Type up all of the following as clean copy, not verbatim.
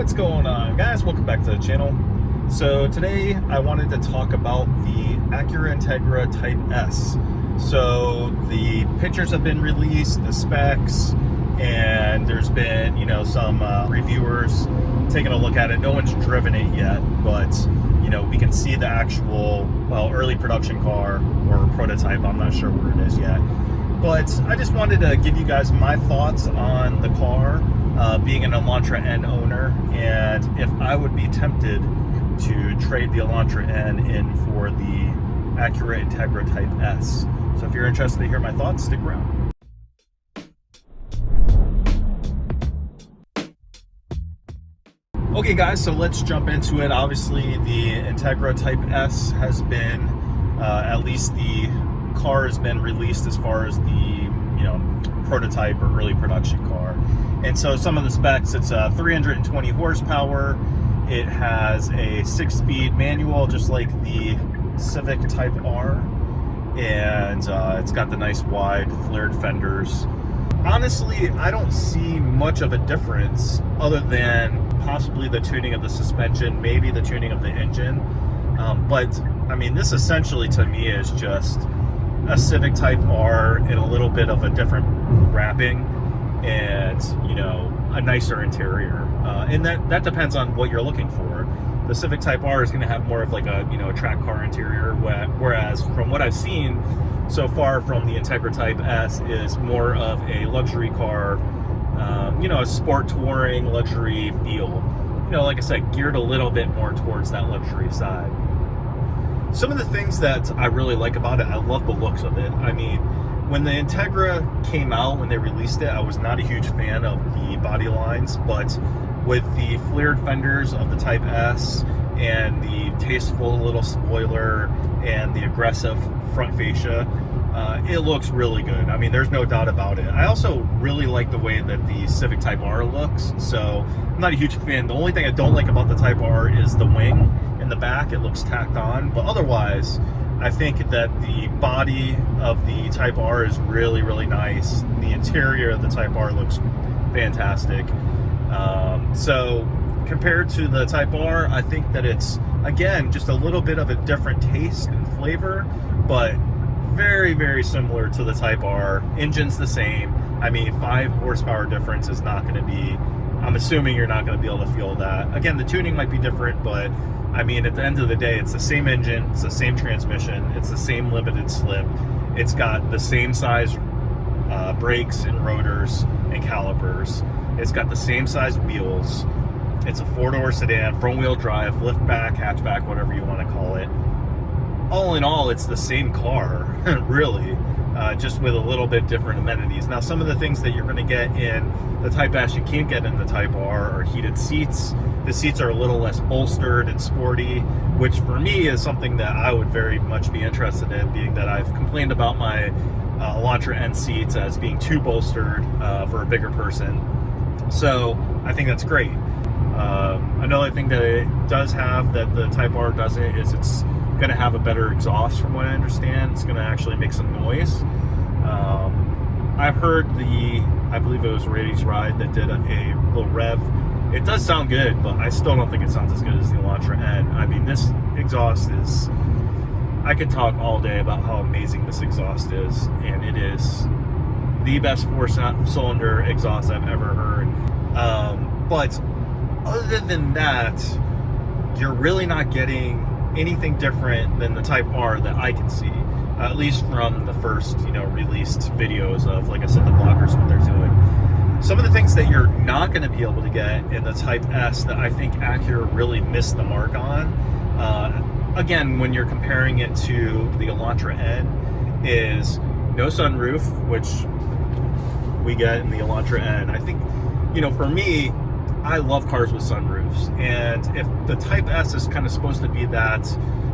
What's going on, guys? Welcome back to the channel. So today I wanted to talk about the Acura Integra Type S. So the pictures have been released, the specs, and there's been, some reviewers taking a look at it. No one's driven it yet, but we can see the actual, early production car or prototype. I'm not sure where it is yet. But I just wanted to give you guys my thoughts on the car, being an Elantra N owner, and if I would be tempted to trade the Elantra N in for the Acura Integra Type S. So if you're interested to hear my thoughts, stick around. Okay guys, so let's jump into it. Obviously the Integra Type S has been, at least the car has been released as far as the prototype or early production car. And so some of the specs, it's 320 horsepower. It has a 6-speed manual, just like the Civic Type R, and it's got the nice wide flared fenders. Honestly, I don't see much of a difference other than possibly the tuning of the suspension, maybe the tuning of the engine. But I mean, this essentially to me is just a Civic Type R in a little bit of a different wrapping and a nicer interior, and that depends on what you're looking for. The Civic Type R is going to have more of like a a track car interior, whereas from what I've seen so far from the Integra Type S is more of a luxury car, a sport touring luxury feel, like I said, geared a little bit more towards that luxury side. Some of the things that I really like about it, I love the looks of it. I mean, when the Integra came out, when they released it, I was not a huge fan of the body lines, but with the flared fenders of the Type S and the tasteful little spoiler and the aggressive front fascia, it looks really good. I mean, there's no doubt about it. I also really like the way that the Civic Type R looks, so I'm not a huge fan. The only thing I don't like about the Type R is the wing in the back. It looks tacked on, but otherwise I think that the body of the Type R is really, really nice. The interior of the Type R looks fantastic. So compared to the Type R, I think that it's, again, just a little bit of a different taste and flavor, but very, very similar to the Type R. Engine's the same. I mean, 5 horsepower difference is not going to be, I'm assuming you're not going to be able to feel that. Again, the tuning might be different, but I mean, at the end of the day, it's the same engine, it's the same transmission, it's the same limited slip, it's got the same size brakes and rotors and calipers, it's got the same size wheels, it's a 4-door sedan, front-wheel drive, liftback, hatchback, whatever you want to call it. All in all, it's the same car, really, just with a little bit different amenities. Now, some of the things that you're going to get in the Type S you can't get in the Type R are heated seats. The seats are a little less bolstered and sporty, which for me is something that I would very much be interested in, being that I've complained about my Elantra N seats as being too bolstered for a bigger person. So I think that's great. Another thing that it does have that the Type R doesn't is it's going to have a better exhaust, from what I understand. It's going to actually make some noise. I've heard I believe it was Rady's Ride that did a little rev. It does sound good, but I still don't think it sounds as good as the Elantra N. I mean, this exhaust is, I could talk all day about how amazing this exhaust is, and it is the best 4-cylinder exhaust I've ever heard. But other than that, you're really not getting anything different than the Type R that I can see, at least from the first, released videos of, like I said, the vloggers, what they're doing. Some of the things that you're not going to be able to get in the Type S that I think Acura really missed the mark on, again, when you're comparing it to the Elantra N, is no sunroof, which we get in the Elantra N. I think, for me, I love cars with sunroofs, and if the Type S is kind of supposed to be that,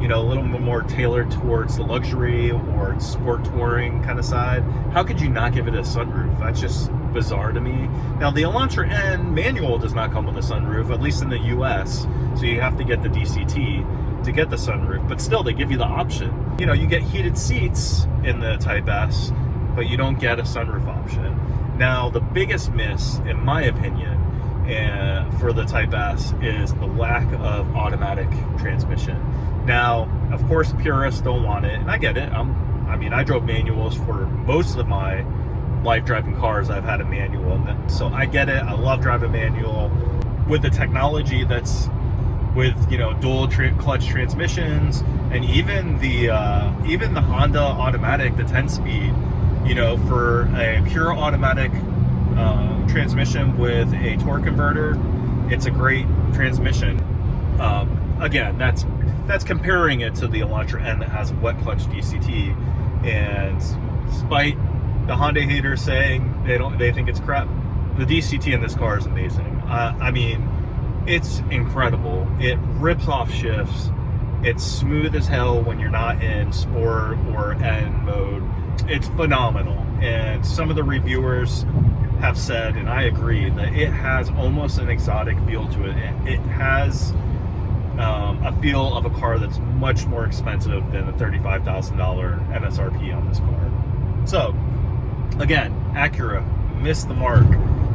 a little bit more tailored towards the luxury or sport touring kind of side, how could you not give it a sunroof? That's just bizarre to me. Now, the Elantra N manual does not come with a sunroof, at least in the US, so you have to get the DCT to get the sunroof, but still, they give you the option. You get heated seats in the Type S, but you don't get a sunroof option. Now, the biggest miss, in my opinion, and for the Type S is the lack of automatic transmission. Now, of course, purists don't want it, and I get it. I mean, I drove manuals for most of my life driving cars. I've had a manual, so I get it. I love driving manual. With the technology that's with, you know, dual clutch transmissions, and even the Honda automatic, the 10-speed, you know, for a pure automatic transmission with a torque converter, it's a great transmission. Again, that's comparing it to the Elantra N that has a wet clutch DCT, and despite the Hyundai haters saying they think it's crap, the DCT in this car is amazing. I mean, it's incredible. It rips off shifts. It's smooth as hell when you're not in sport or N mode. It's phenomenal. And some of the reviewers have said, and I agree, that it has almost an exotic feel to it. It has a feel of a car that's much more expensive than the $35,000 MSRP on this car. So, again, Acura missed the mark.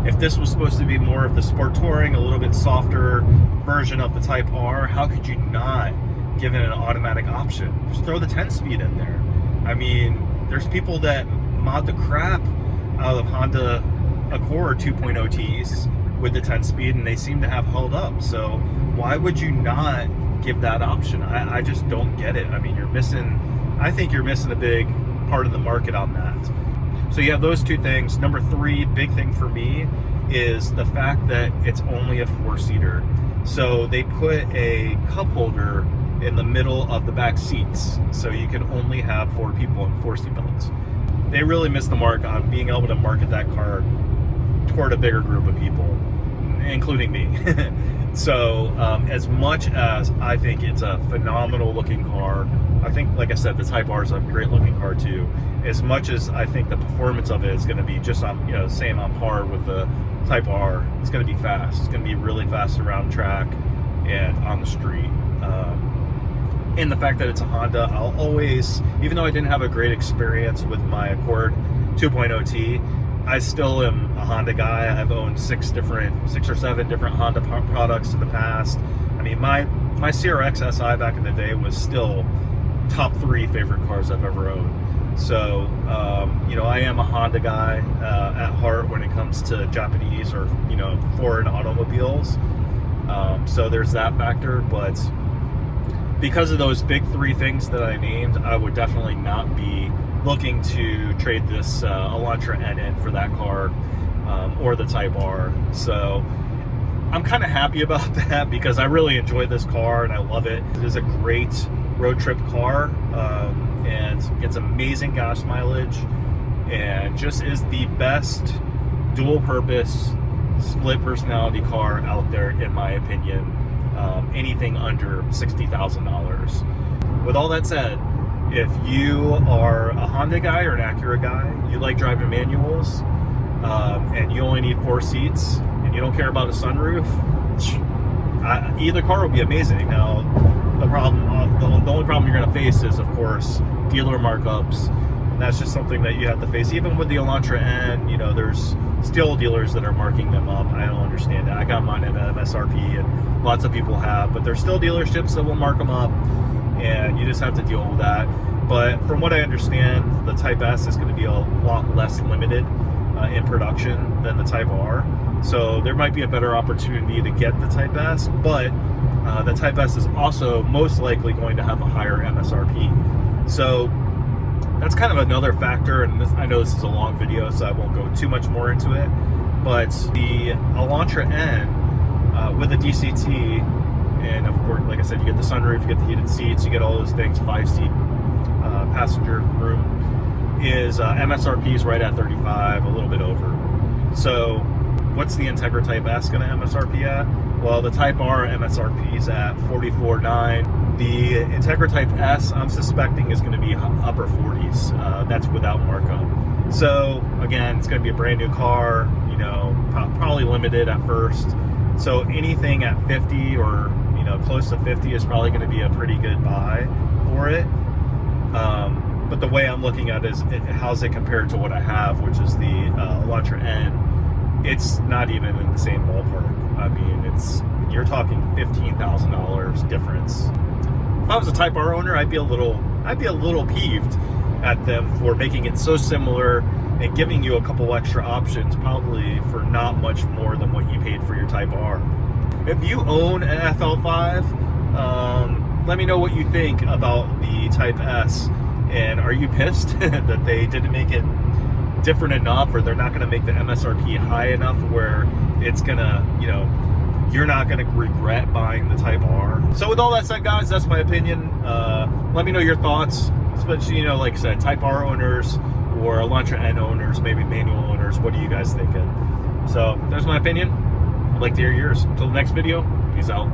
If this was supposed to be more of the sport touring, a little bit softer version of the Type R, how could you not give it an automatic option? Just throw the 10-speed in there. I mean, there's people that mod the crap out of Honda Accord 2.0 Ts with the 10-speed, and they seem to have held up. So why would you not give that option? I just don't get it. I mean, I think you're missing a big part of the market on that. So you have those two things. Number three, big thing for me, is the fact that it's only a 4-seater. So they put a cup holder in the middle of the back seats, so you can only have 4 people in 4 seatbelts. They really missed the mark on being able to market that car toward a bigger group of people, including me. So as much as I think it's a phenomenal looking car, I think, like I said, the Type R is a great looking car too. As much as I think the performance of it is going to be just on, you know, same on par with the Type R, it's going to be fast. It's going to be really fast around track and on the street. And the fact that it's a Honda, I'll always, even though I didn't have a great experience with my Accord 2.0 T, I still am a Honda guy. I've owned 6 or 7 different Honda products in the past. I mean, my CRX SI back in the day was still top 3 favorite cars I've ever owned. So, you know, I am a Honda guy at heart when it comes to Japanese or, you know, foreign automobiles. So there's that factor, but because of those big 3 things that I named, I would definitely not be looking to trade this Elantra N in for that car or the Type R. So I'm kind of happy about that because I really enjoy this car and I love it. It is a great road trip car and gets amazing gas mileage and just is the best dual purpose split personality car out there, in my opinion. Anything under $60,000. With all that said, if you are a Honda guy or an Acura guy, you like driving manuals, and you only need 4 seats, and you don't care about a sunroof, either car will be amazing. Now, the only problem you're going to face is, of course, dealer markups. And that's just something that you have to face. Even with the Elantra N, you know, there's still dealers that are marking them up. I don't understand that. I got mine at MSRP, and lots of people have, but there's still dealerships that will mark them up, and you just have to deal with that. But from what I understand, the Type S is going to be a lot less limited in production than the Type R. So there might be a better opportunity to get the Type S, but the Type S is also most likely going to have a higher MSRP. So that's kind of another factor, and I know this is a long video, so I won't go too much more into it. But the Elantra N with a DCT, and of course, like I said, you get the sunroof, you get the heated seats, you get all those things, 5-seat passenger room, is MSRP is right at 35, a little bit over. So what's the Integra Type S going to MSRP at? Well, the Type R MSRP is at 44.9. The Integra Type S, I'm suspecting, is going to be upper 40s. That's without markup. So again, it's going to be a brand new car, you know, probably limited at first. So anything at 50 or, you know, close to 50 is probably going to be a pretty good buy for it. But the way I'm looking at it is, how's it compared to what I have, which is the Elantra N it's not even in the same ballpark. I mean, you're talking $15,000 difference. If I was a Type R owner, I'd be a little peeved at them for making it so similar and giving you a couple extra options, probably for not much more than what you paid for your Type R. If you own an FL5, let me know what you think about the Type S, and are you pissed that they didn't make it different enough, or they're not going to make the MSRP high enough where it's gonna, you're not going to regret buying the Type R. So with all that said, guys, that's my opinion. Let me know your thoughts, especially, like I said, Type R owners or Elantra N owners, maybe manual owners. What are you guys thinking? So there's my opinion. I'd like to hear yours. Until the next video, peace out.